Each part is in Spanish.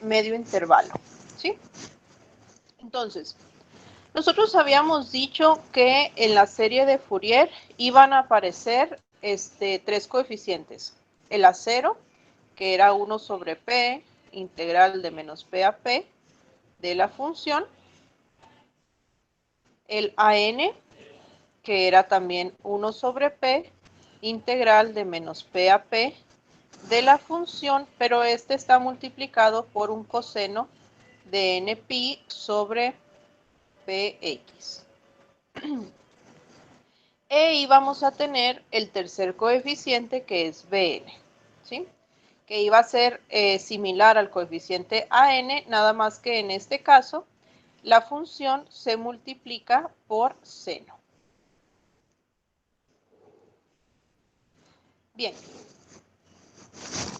medio intervalo, ¿sí? Entonces, nosotros habíamos dicho que en la serie de Fourier iban a aparecer tres coeficientes. El A0, que era 1 sobre P, integral de menos P a P de la función. El AN, que era también 1 sobre P, integral de menos P a P de la función, pero este está multiplicado por un coseno de npi sobre px. E íbamos a tener el tercer coeficiente, que es bn, ¿sí? Que iba a ser similar al coeficiente an, nada más que en este caso la función se multiplica por seno. Bien.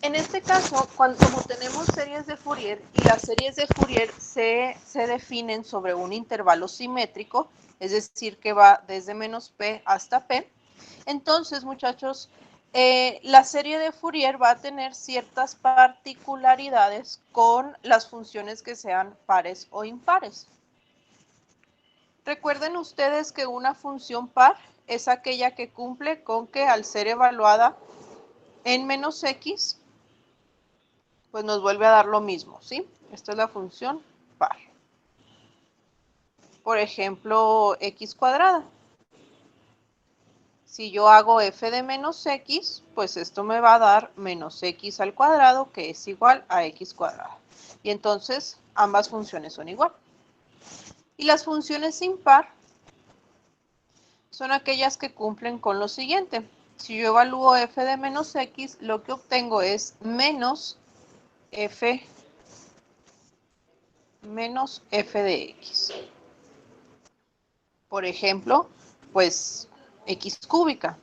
En este caso, como tenemos series de Fourier y las series de Fourier se definen sobre un intervalo simétrico, es decir, que va desde menos P hasta P, entonces, muchachos, la serie de Fourier va a tener ciertas particularidades con las funciones que sean pares o impares. Recuerden ustedes que una función par es aquella que cumple con que al ser evaluada en menos x, pues nos vuelve a dar lo mismo, ¿sí? Esta es la función par. Por ejemplo, x cuadrada. Si yo hago f de menos x, pues esto me va a dar menos x al cuadrado, que es igual a x cuadrado. Y entonces ambas funciones son igual. Y las funciones impar son aquellas que cumplen con lo siguiente. Si yo evalúo f de menos x, lo que obtengo es menos f de x. Por ejemplo, pues x cúbica.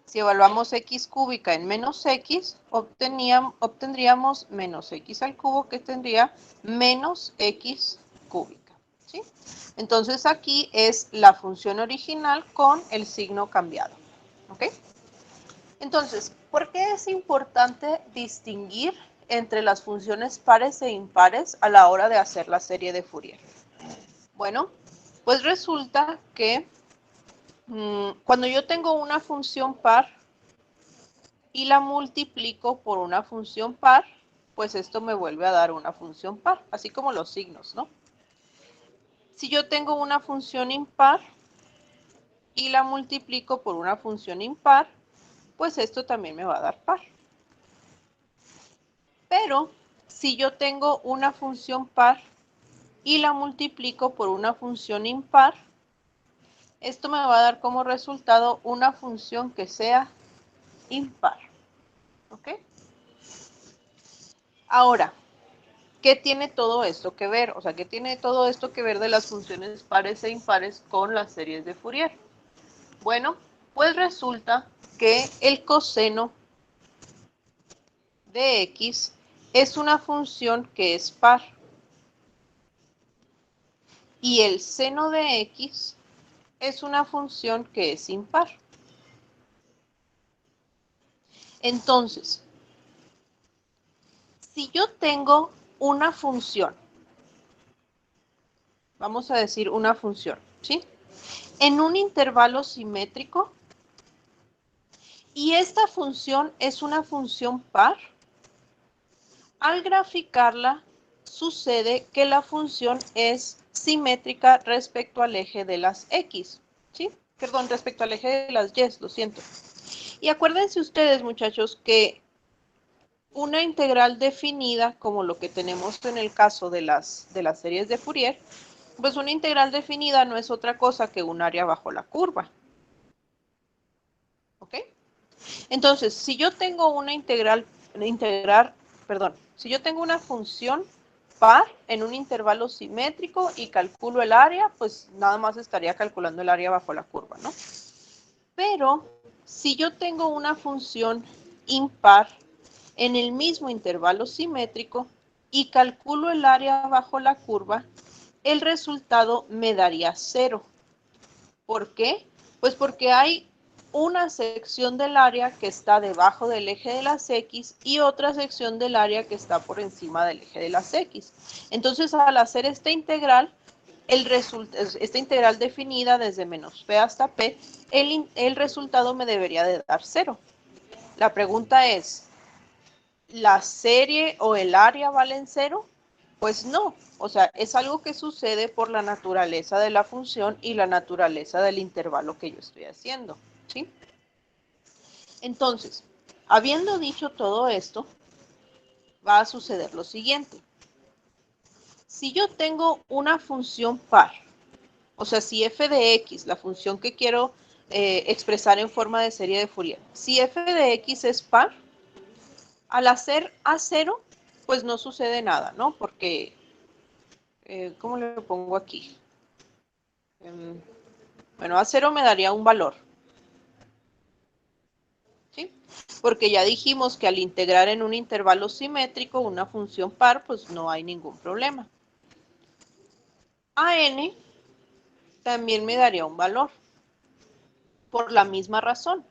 Si evaluamos x cúbica en menos x, obtendríamos menos x al cubo, que tendría menos x cúbica, ¿sí? Entonces aquí es la función original con el signo cambiado, ¿ok? Entonces, ¿por qué es importante distinguir entre las funciones pares e impares a la hora de hacer la serie de Fourier? Bueno, pues resulta que cuando yo tengo una función par y la multiplico por una función par, pues esto me vuelve a dar una función par, así como los signos, ¿no? Si yo tengo una función impar y la multiplico por una función impar, pues esto también me va a dar par. Pero si yo tengo una función par y la multiplico por una función impar, esto me va a dar como resultado una función que sea impar. ¿Ok? Ahora, ¿qué tiene todo esto que ver? O sea, ¿qué tiene todo esto que ver de las funciones pares e impares con las series de Fourier? Bueno, pues resulta que el coseno de x es una función que es par. Y el seno de x es una función que es impar. Entonces, si yo tengo una función, vamos a decir una función, ¿sí? En un intervalo simétrico, y esta función es una función par, al graficarla sucede que la función es simétrica respecto al eje de las x, ¿sí? Perdón, respecto al eje de las y, lo siento. Y acuérdense ustedes, muchachos, que una integral definida, como lo que tenemos en el caso de las series de Fourier, pues una integral definida no es otra cosa que un área bajo la curva. ¿Ok? Entonces, si yo tengo si yo tengo una función par en un intervalo simétrico y calculo el área, pues nada más estaría calculando el área bajo la curva, ¿no? Pero si yo tengo una función impar en el mismo intervalo simétrico y calculo el área bajo la curva, el resultado me daría 0. ¿Por qué? Pues porque hay una sección del área que está debajo del eje de las X y otra sección del área que está por encima del eje de las X. Entonces, al hacer esta integral, esta integral definida desde menos P hasta P, el resultado me debería de dar 0. La pregunta es, ¿la serie o el área valen 0? Pues no, o sea, es algo que sucede por la naturaleza de la función y la naturaleza del intervalo que yo estoy haciendo, ¿sí? Entonces, habiendo dicho todo esto, va a suceder lo siguiente. Si yo tengo una función par, o sea, si f de x, la función que quiero expresar en forma de serie de Fourier, si f de x es par, al hacer A0, pues no sucede nada, ¿no? Porque, ¿cómo le pongo aquí? Bueno, A0 me daría un valor, ¿sí? Porque ya dijimos que al integrar en un intervalo simétrico una función par, pues no hay ningún problema. AN también me daría un valor, por la misma razón.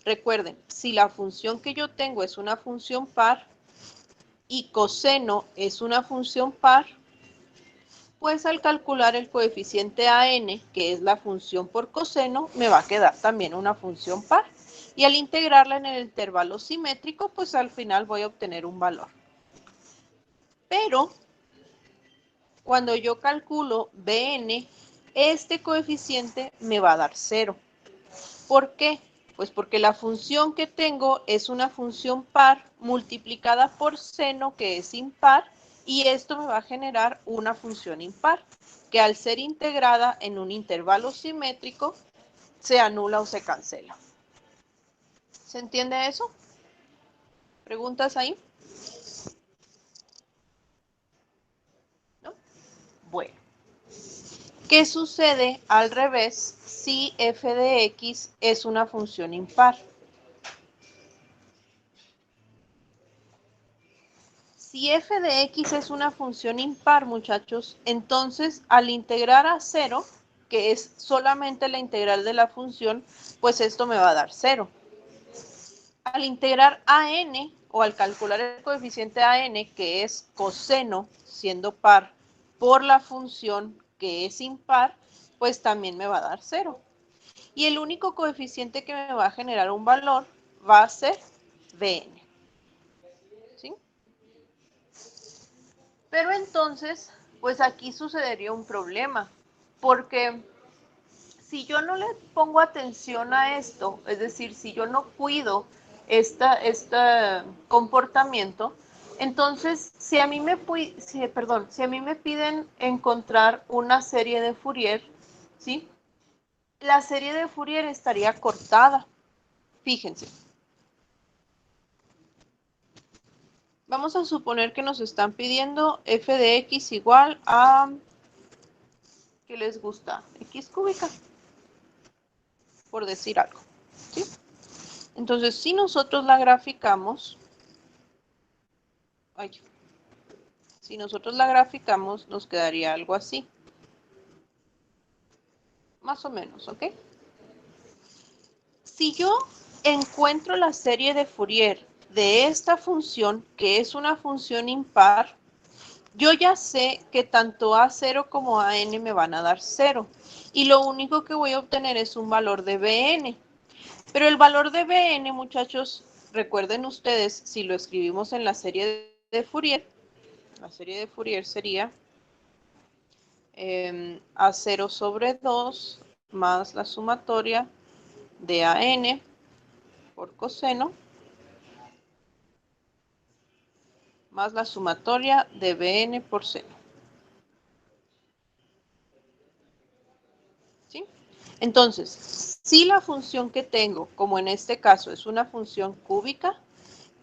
Recuerden, si la función que yo tengo es una función par y coseno es una función par, pues al calcular el coeficiente AN, que es la función por coseno, me va a quedar también una función par. Y al integrarla en el intervalo simétrico, pues al final voy a obtener un valor. Pero cuando yo calculo Bn, este coeficiente me va a dar 0. ¿Por qué? Pues porque la función que tengo es una función par multiplicada por seno, que es impar, y esto me va a generar una función impar, que al ser integrada en un intervalo simétrico, se anula o se cancela. ¿Se entiende eso? ¿Preguntas ahí? ¿No? Bueno. ¿Qué sucede al revés si f de x es una función impar? Si f de x es una función impar, muchachos, entonces al integrar a 0, que es solamente la integral de la función, pues esto me va a dar 0. Al integrar a n, o al calcular el coeficiente a n, que es coseno, siendo par, por la función que es impar, pues también me va a dar 0. Y el único coeficiente que me va a generar un valor va a ser Bn. ¿Sí? Pero entonces, pues aquí sucedería un problema, porque si yo no le pongo atención a esto, es decir, si yo no cuido este comportamiento, entonces si a mí me piden encontrar una serie de Fourier, ¿sí? La serie de Fourier estaría cortada. Fíjense. Vamos a suponer que nos están pidiendo f de x igual a, ¿qué les gusta? X cúbica, por decir algo, ¿sí? Entonces, si nosotros la graficamos, nos quedaría algo así. Más o menos, ¿ok? Si yo encuentro la serie de Fourier de esta función, que es una función impar, yo ya sé que tanto A0 como AN me van a dar 0. Y lo único que voy a obtener es un valor de Bn. Pero el valor de Bn, muchachos, recuerden ustedes, si lo escribimos en la serie de Fourier, la serie de Fourier sería A0 sobre 2 más la sumatoria de AN por coseno más la sumatoria de Bn por seno. ¿Sí? Entonces, si la función que tengo, como en este caso es una función cúbica,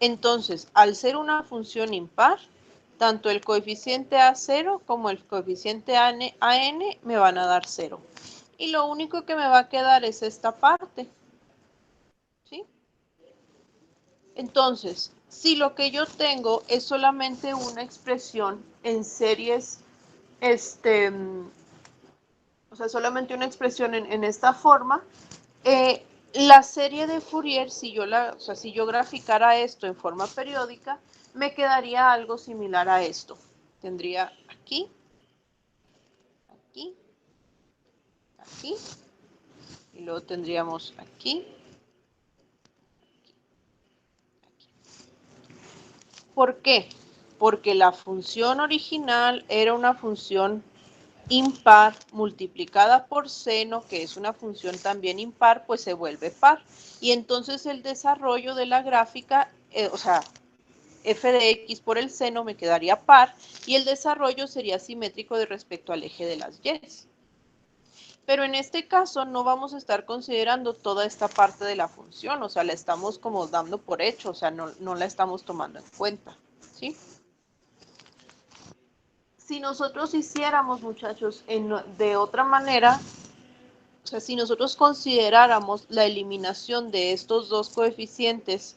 entonces al ser una función impar, tanto el coeficiente A0 como el coeficiente AN me van a dar 0. Y lo único que me va a quedar es esta parte. ¿Sí? Entonces, si lo que yo tengo es solamente una expresión en series, o sea, solamente una expresión en esta forma, La serie de Fourier, si yo graficara esto en forma periódica, me quedaría algo similar a esto. Tendría aquí, aquí, aquí, y luego tendríamos aquí, aquí. ¿Por qué? Porque la función original era una función impar multiplicada por seno, que es una función también impar, pues se vuelve par. Y entonces el desarrollo de la gráfica, o sea, f de x por el seno me quedaría par y el desarrollo sería simétrico de respecto al eje de las y. Pero en este caso no vamos a estar considerando toda esta parte de la función, o sea, la estamos como dando por hecho, o sea, no la estamos tomando en cuenta, ¿sí? Si nosotros hiciéramos, muchachos, de otra manera, o sea, si nosotros consideráramos la eliminación de estos dos coeficientes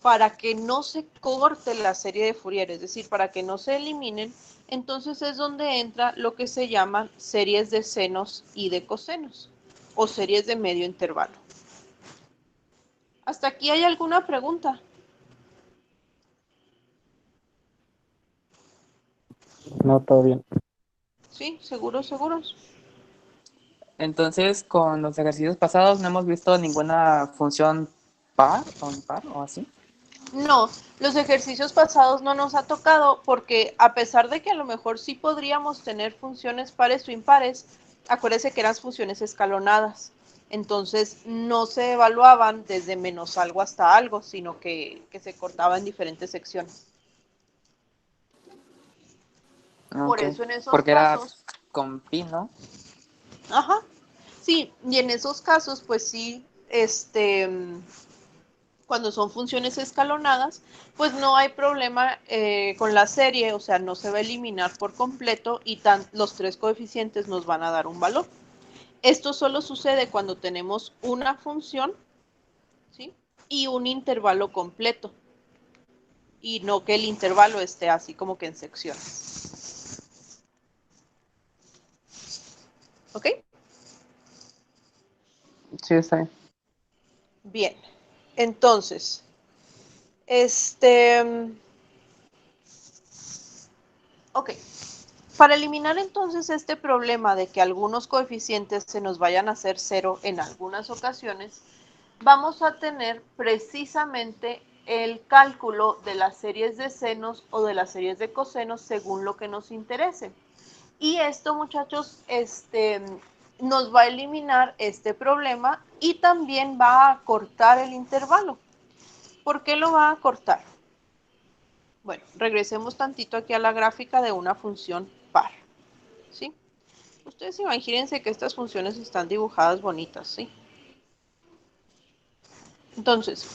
para que no se corte la serie de Fourier, es decir, para que no se eliminen, entonces es donde entra lo que se llaman series de senos y de cosenos, o series de medio intervalo. ¿Hasta aquí hay alguna pregunta? No, todo bien. Sí, seguros, seguros. Entonces, con los ejercicios pasados no hemos visto ninguna función par o impar o así. No, los ejercicios pasados no nos ha tocado porque a pesar de que a lo mejor sí podríamos tener funciones pares o impares, acuérdense que eran funciones escalonadas. Entonces no se evaluaban desde menos algo hasta algo, sino que se cortaba en diferentes secciones. Por Ok, eso en esos porque era casos, con pi, ¿no? ajá, sí, y en esos casos, pues sí, cuando son funciones escalonadas, pues no hay problema con la serie, o sea, no se va a eliminar por completo y los tres coeficientes nos van a dar un valor. Esto solo sucede cuando tenemos una función, ¿sí? Y un intervalo completo, y no que el intervalo esté así como que en secciones. ¿Ok? Sí, está bien. Bien, entonces, ok. Para eliminar entonces este problema de que algunos coeficientes se nos vayan a hacer cero en algunas ocasiones, vamos a tener precisamente el cálculo de las series de senos o de las series de cosenos según lo que nos interese. Y esto, muchachos, nos va a eliminar este problema y también va a cortar el intervalo. ¿Por qué lo va a cortar? Bueno, regresemos tantito aquí a la gráfica de una función par, ¿sí? Ustedes imagínense que estas funciones están dibujadas bonitas, ¿sí? Entonces,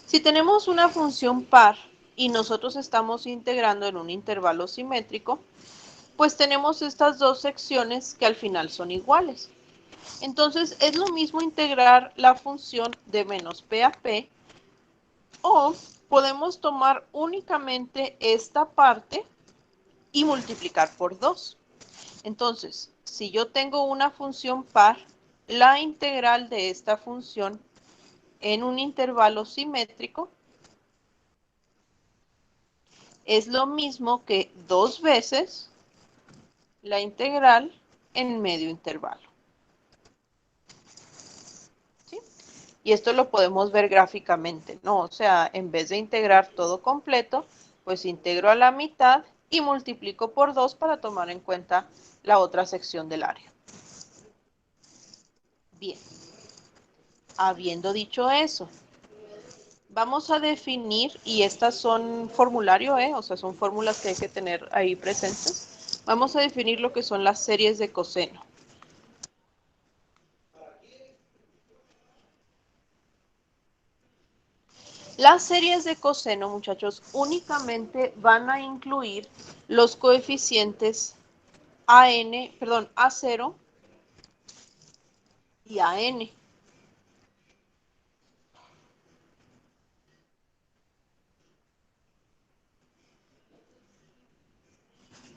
si tenemos una función par y nosotros estamos integrando en un intervalo simétrico, pues tenemos estas dos secciones que al final son iguales. Entonces, es lo mismo integrar la función de menos p a p o podemos tomar únicamente esta parte y multiplicar por 2. Entonces, si yo tengo una función par, la integral de esta función en un intervalo simétrico es lo mismo que 2 veces la integral en medio intervalo. ¿Sí? Y esto lo podemos ver gráficamente, ¿no? O sea, en vez de integrar todo completo, pues integro a la mitad y multiplico por 2 para tomar en cuenta la otra sección del área. Bien, habiendo dicho eso, vamos a definir, y estas son formulario, o sea, son fórmulas que hay que tener ahí presentes. Vamos a definir lo que son las series de coseno. Las series de coseno, muchachos, únicamente van a incluir los coeficientes A0 y AN.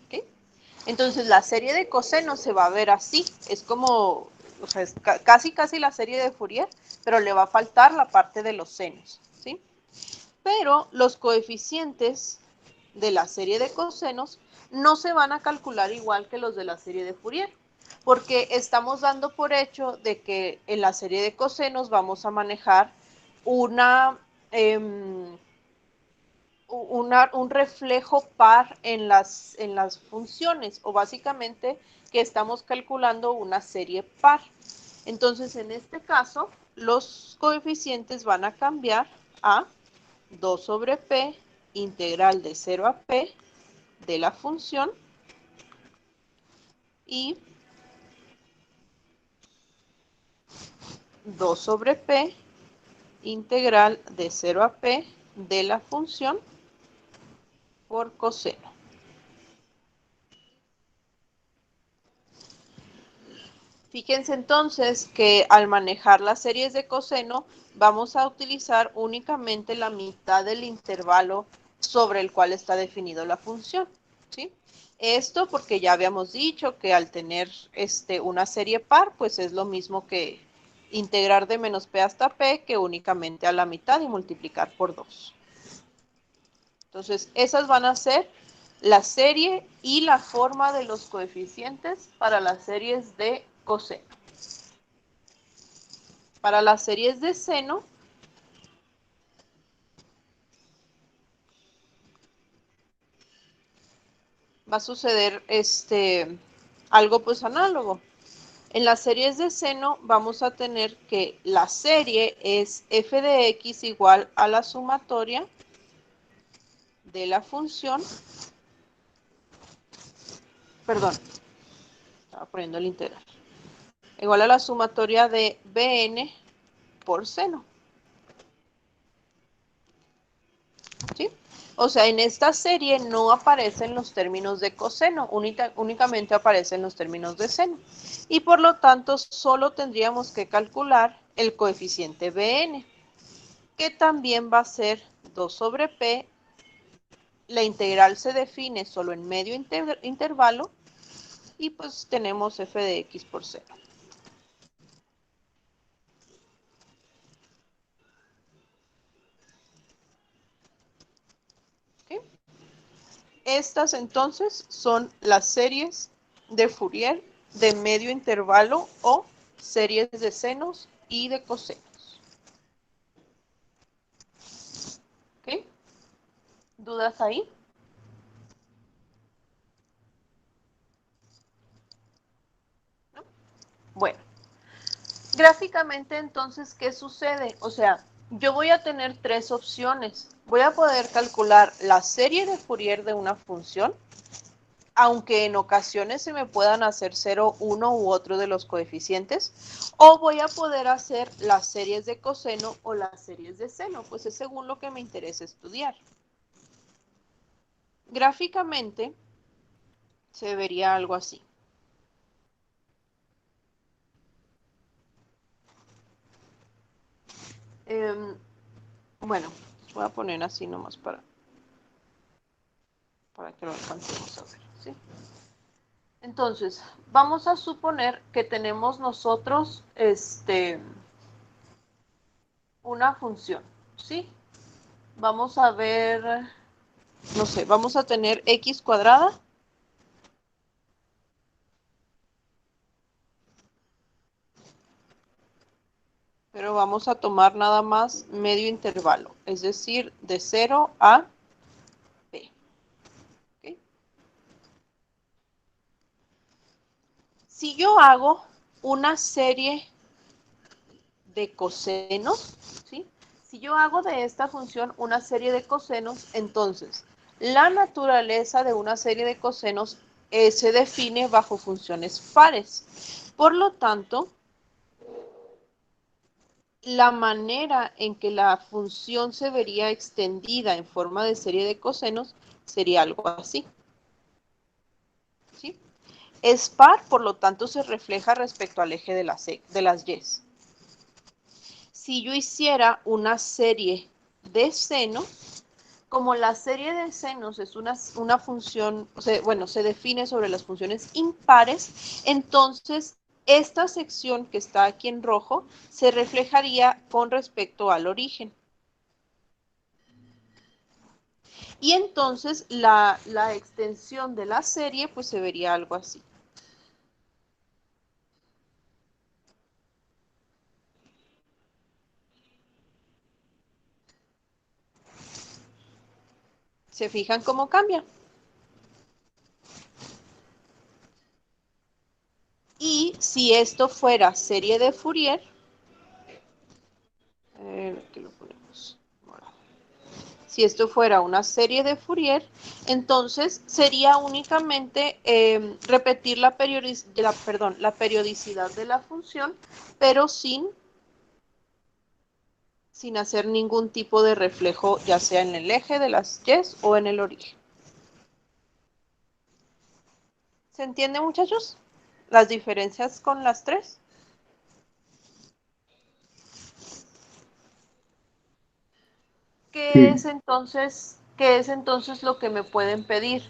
¿Okay? Entonces, la serie de coseno se va a ver así. Es como, o sea, es casi la serie de Fourier, pero le va a faltar la parte de los senos, ¿sí? Pero los coeficientes de la serie de cosenos no se van a calcular igual que los de la serie de Fourier, porque estamos dando por hecho de que en la serie de cosenos vamos a manejar un reflejo par en las funciones, o básicamente que estamos calculando una serie par. Entonces, en este caso, los coeficientes van a cambiar a 2 sobre p integral de 0 a p de la función y 2 sobre p integral de 0 a p de la función por coseno. Fíjense entonces que al manejar las series de coseno vamos a utilizar únicamente la mitad del intervalo sobre el cual está definido la función, ¿sí? Esto porque ya habíamos dicho que al tener una serie par, pues es lo mismo que integrar de menos p hasta p que únicamente a la mitad y multiplicar por 2. Entonces, esas van a ser la serie y la forma de los coeficientes para las series de coseno. Para las series de seno, va a suceder algo pues análogo. En las series de seno vamos a tener que la serie es f de x igual a la sumatoria de la función, perdón, estaba poniendo el integral, igual a la sumatoria de bn por seno. ¿Sí? O sea, en esta serie no aparecen los términos de coseno, únicamente aparecen los términos de seno. Y por lo tanto, solo tendríamos que calcular el coeficiente bn, que también va a ser 2 sobre p. La integral se define solo en medio intervalo y pues tenemos f de x por seno. ¿Okay? Estas entonces son las series de Fourier de medio intervalo o series de senos y de cosenos. ¿Ok? ¿Dudas ahí? ¿No? Bueno, gráficamente entonces, ¿qué sucede? O sea, yo voy a tener tres opciones. Voy a poder calcular la serie de Fourier de una función, aunque en ocasiones se me puedan hacer 0, 1 u otro de los coeficientes, o voy a poder hacer las series de coseno o las series de seno, pues es según lo que me interesa estudiar. Gráficamente se vería algo así. Bueno, voy a poner así nomás para que lo alcancemos a ver, ¿sí? Entonces, vamos a suponer que tenemos nosotros una función, ¿sí? Vamos a ver, no sé, vamos a tener x cuadrada pero vamos a tomar nada más medio intervalo, es decir, de 0 a p. ¿Okay? Si yo hago una serie de cosenos, ¿sí? Si yo hago de esta función una serie de cosenos, entonces la naturaleza de una serie de cosenos se define bajo funciones pares. Por lo tanto, la manera en que la función se vería extendida en forma de serie de cosenos sería algo así. ¿Sí? Es par, por lo tanto se refleja respecto al eje de las y. Si yo hiciera una serie de senos, como la serie de senos es una función, bueno, se define sobre las funciones impares, entonces esta sección que está aquí en rojo se reflejaría con respecto al origen. Y entonces la extensión de la serie pues se vería algo así. ¿Se fijan cómo cambia? Y si esto fuera serie de Fourier, ¿qué lo ponemos? Si esto fuera una serie de Fourier, entonces sería únicamente repetir la periodicidad de la función, pero sin hacer ningún tipo de reflejo, ya sea en el eje de las Y o en el origen. ¿Se entiende, muchachos? Las diferencias con las tres. ¿Qué es entonces lo que me pueden pedir?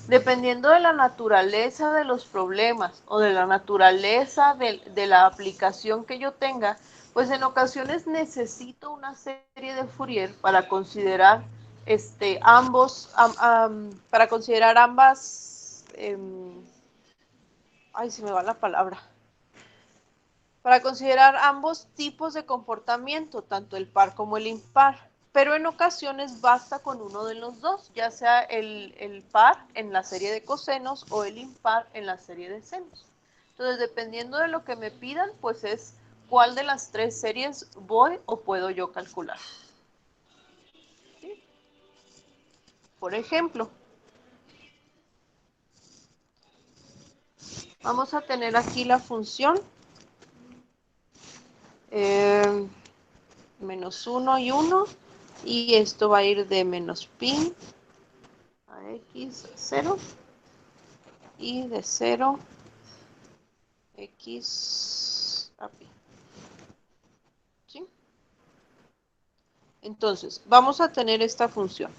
Dependiendo de la naturaleza de los problemas o de la naturaleza de la aplicación que yo tenga, pues en ocasiones necesito una serie de Fourier para considerar ambas, se me va la palabra, para considerar ambos tipos de comportamiento, tanto el par como el impar. Pero en ocasiones basta con uno de los dos, ya sea el par en la serie de cosenos o el impar en la serie de senos. Entonces, dependiendo de lo que me pidan, pues es cuál de las tres series voy o puedo yo calcular. ¿Sí? Por ejemplo, vamos a tener aquí la función menos 1 y 1, y esto va a ir de menos pi a x a 0 y de 0 x a pi. ¿Sí? Entonces, vamos a tener esta función.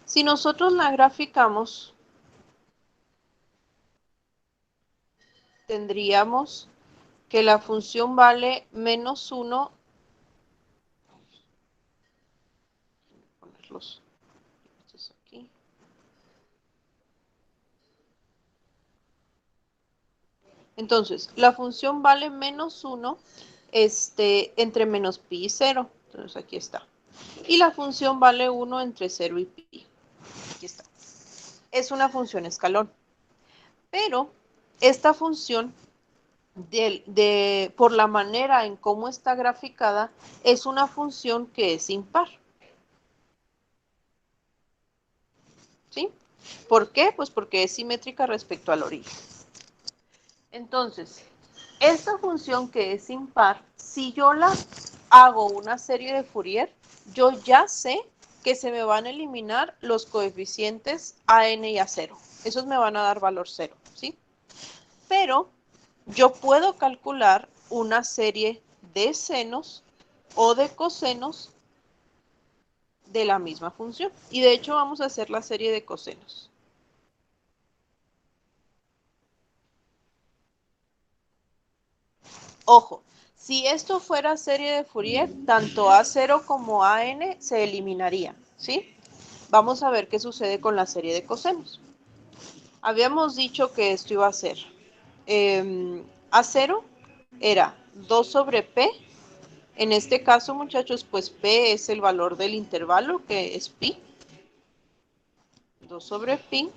Si nosotros la graficamos, tendríamos que la función vale menos 1. Voy a ponerlos estos aquí. Entonces, la función vale menos 1 entre menos pi y 0. Entonces, aquí está. Y la función vale 1 entre 0 y pi. Aquí está. Es una función escalón. Pero esta función, por la manera en cómo está graficada, es una función que es impar. ¿Sí? ¿Por qué? Pues porque es simétrica respecto al origen. Entonces, esta función que es impar, si yo la hago una serie de Fourier, yo ya sé que se me van a eliminar los coeficientes a n y a 0. Esos me van a dar valor 0, ¿sí? Pero yo puedo calcular una serie de senos o de cosenos de la misma función. Y de hecho vamos a hacer la serie de cosenos. Ojo, si esto fuera serie de Fourier, tanto A0 como AN se eliminarían, ¿sí? Vamos a ver qué sucede con la serie de cosenos. Habíamos dicho que esto iba a ser A0 era 2 sobre P. En este caso, muchachos, pues P es el valor del intervalo, que es pi. 2 sobre pi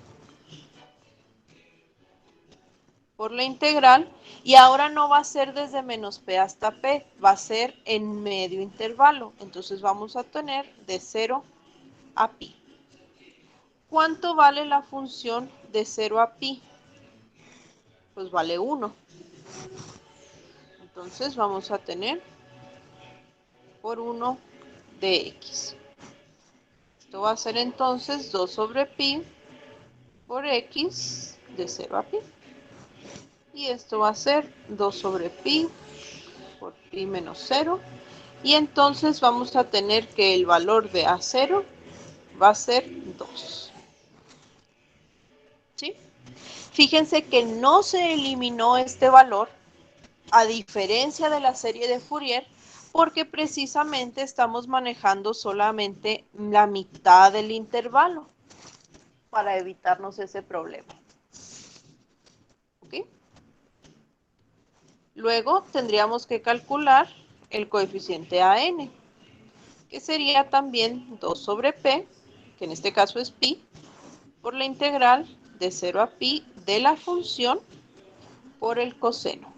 por la integral, y ahora no va a ser desde menos p hasta p, va a ser en medio intervalo. Entonces vamos a tener de 0 a pi. ¿Cuánto vale la función de 0 a pi? Pues vale 1. Entonces vamos a tener por 1 de x. Esto va a ser entonces 2 sobre pi por x de 0 a pi. Y esto va a ser 2 sobre pi por pi menos 0. Y entonces vamos a tener que el valor de A0 va a ser 2. ¿Sí? Fíjense que no se eliminó este valor a diferencia de la serie de Fourier, porque precisamente estamos manejando solamente la mitad del intervalo para evitarnos ese problema. ¿Ok? Luego tendríamos que calcular el coeficiente AN, que sería también 2 sobre P, que en este caso es pi, por la integral de 0 a pi de la función por el coseno.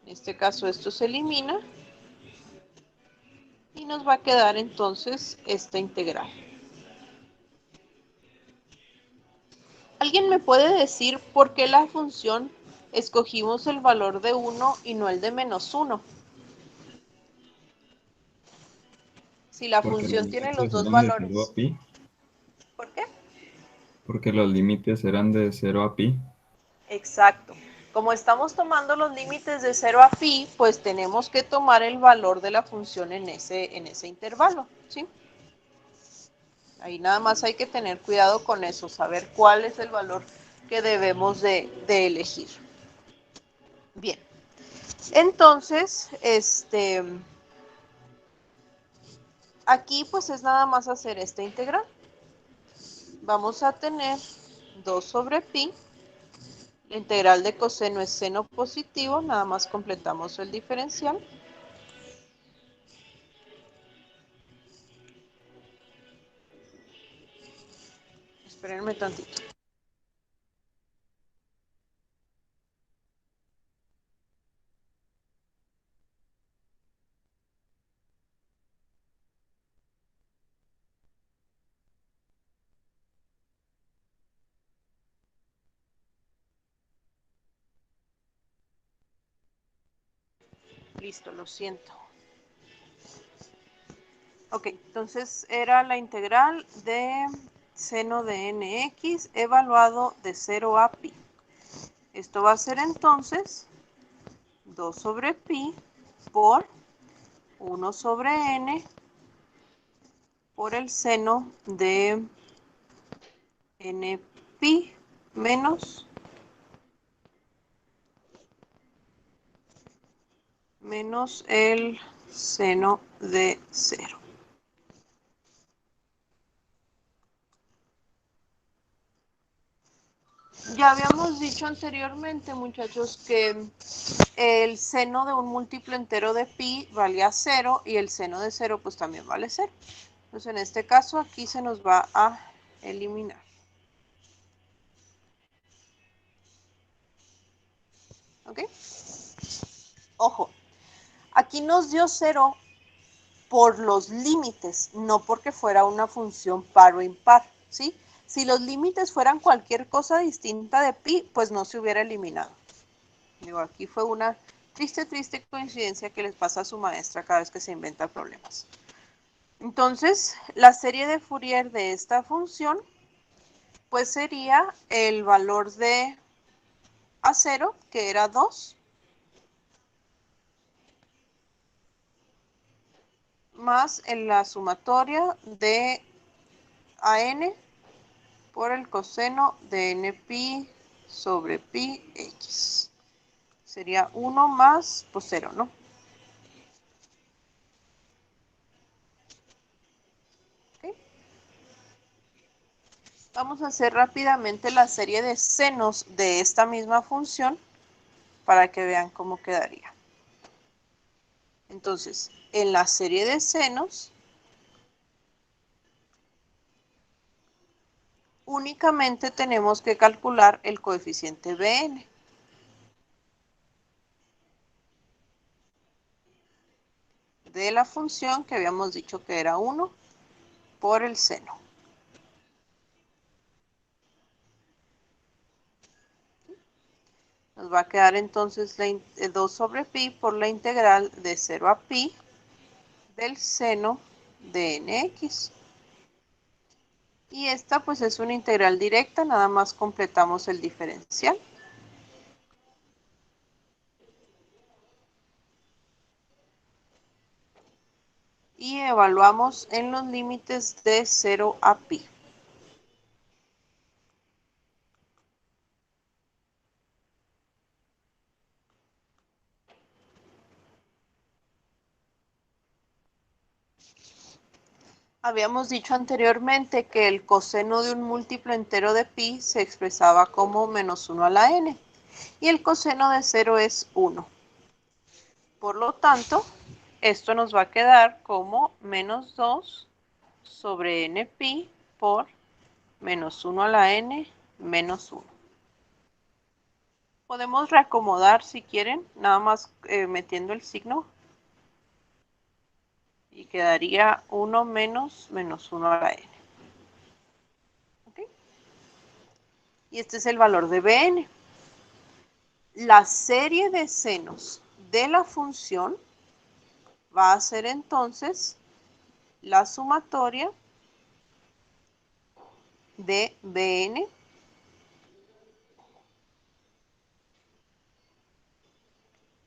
En este caso esto se elimina y nos va a quedar entonces esta integral. ¿Alguien me puede decir por qué la función escogimos el valor de 1 y no el de menos 1? Si la Porque los función tiene los límites dos eran de 0 valores. a pi. ¿Por qué? Porque los límites eran de 0 a pi. Exacto. Como estamos tomando los límites de 0 a pi, pues tenemos que tomar el valor de la función en ese intervalo, ¿sí? Ahí nada más hay que tener cuidado con eso, saber cuál es el valor que debemos de elegir. Bien. Entonces, aquí pues es nada más hacer esta integral. Vamos a tener 2 sobre pi. La integral de coseno es seno positivo, nada más completamos el diferencial. Espérenme tantito. Listo, lo siento. Ok, entonces era la integral de seno de nx evaluado de 0 a pi. Esto va a ser entonces 2 sobre pi por 1 sobre n por el seno de n pi menos el seno de 0. Ya habíamos dicho anteriormente, muchachos, que el seno de un múltiplo entero de pi valía 0 y el seno de 0 pues también vale 0. Entonces en este caso aquí se nos va a eliminar. ¿Ok? Ojo, aquí nos dio 0 por los límites, no porque fuera una función par o impar, ¿sí? Si los límites fueran cualquier cosa distinta de pi, pues no se hubiera eliminado. Digo, aquí fue una triste coincidencia que les pasa a su maestra cada vez que se inventa problemas. Entonces, la serie de Fourier de esta función, pues sería el valor de A0, que era 2, más en la sumatoria de AN por el coseno de NPi sobre pi x. Sería 1 más, pues 0, ¿no? ¿Okay? Vamos a hacer rápidamente la serie de senos de esta misma función para que vean cómo quedaría. Entonces, en la serie de senos, únicamente tenemos que calcular el coeficiente Bn. De la función que habíamos dicho que era 1 por el seno. Nos va a quedar entonces 2 sobre pi por la integral de 0 a pi del seno de nx. Y esta pues es una integral directa, nada más completamos el diferencial. Y evaluamos en los límites de 0 a pi. Habíamos dicho anteriormente que el coseno de un múltiplo entero de pi se expresaba como menos 1 a la n y el coseno de 0 es 1. Por lo tanto, esto nos va a quedar como menos 2 sobre n pi por menos 1 a la n menos 1. Podemos reacomodar si quieren, nada más metiendo el signo. Y quedaría 1 menos menos 1 a la n. ¿Okay? Y este es el valor de Bn. La serie de senos de la función va a ser entonces la sumatoria de Bn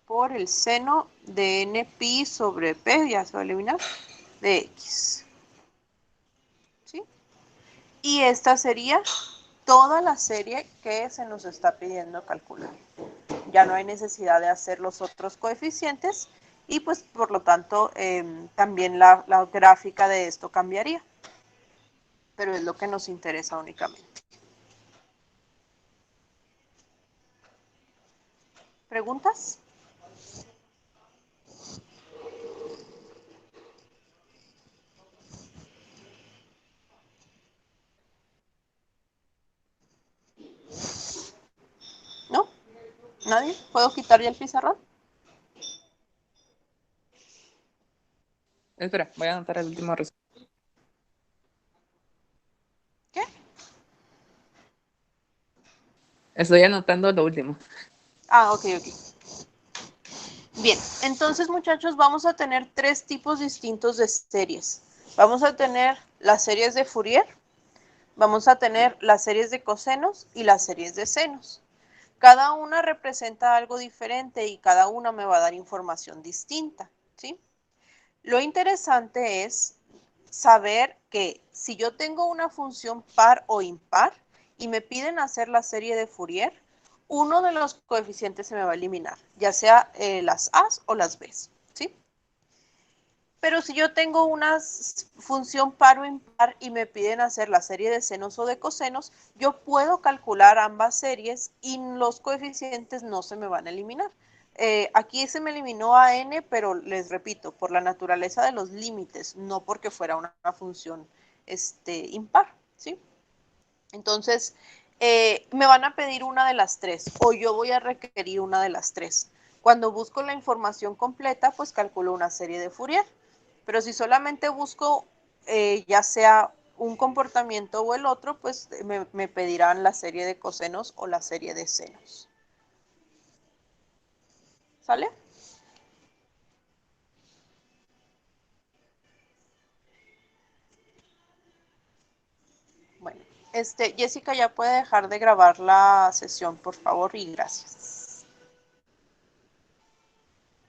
por el seno de n pi sobre p, ya se va a eliminar, de x. ¿Sí? Y esta sería toda la serie que se nos está pidiendo calcular. Ya no hay necesidad de hacer los otros coeficientes y pues por lo tanto también la gráfica de esto cambiaría. Pero es lo que nos interesa únicamente. ¿Preguntas? ¿No? ¿Nadie? ¿Puedo quitar ya el pizarrón? Espera, voy a anotar el último resultado. ¿Qué? Estoy anotando lo último. Ah, ok. Bien, entonces muchachos vamos a tener tres tipos distintos de series. Vamos a tener las series de Fourier, vamos a tener las series de cosenos y las series de senos. Cada una representa algo diferente y cada una me va a dar información distinta, ¿sí? Lo interesante es saber que si yo tengo una función par o impar y me piden hacer la serie de Fourier, uno de los coeficientes se me va a eliminar, ya sea las A's o las B's, ¿sí? Pero si yo tengo una función par o impar y me piden hacer la serie de senos o de cosenos, yo puedo calcular ambas series y los coeficientes no se me van a eliminar. Aquí se me eliminó a n, pero les repito, por la naturaleza de los límites, no porque fuera una función impar, ¿sí? Entonces, me van a pedir una de las tres o yo voy a requerir una de las tres. Cuando busco la información completa, pues calculo una serie de Fourier. Pero si solamente busco ya sea un comportamiento o el otro, pues me pedirán la serie de cosenos o la serie de senos. ¿Sale? Bueno, Jessica ya puede dejar de grabar la sesión, por favor, y gracias.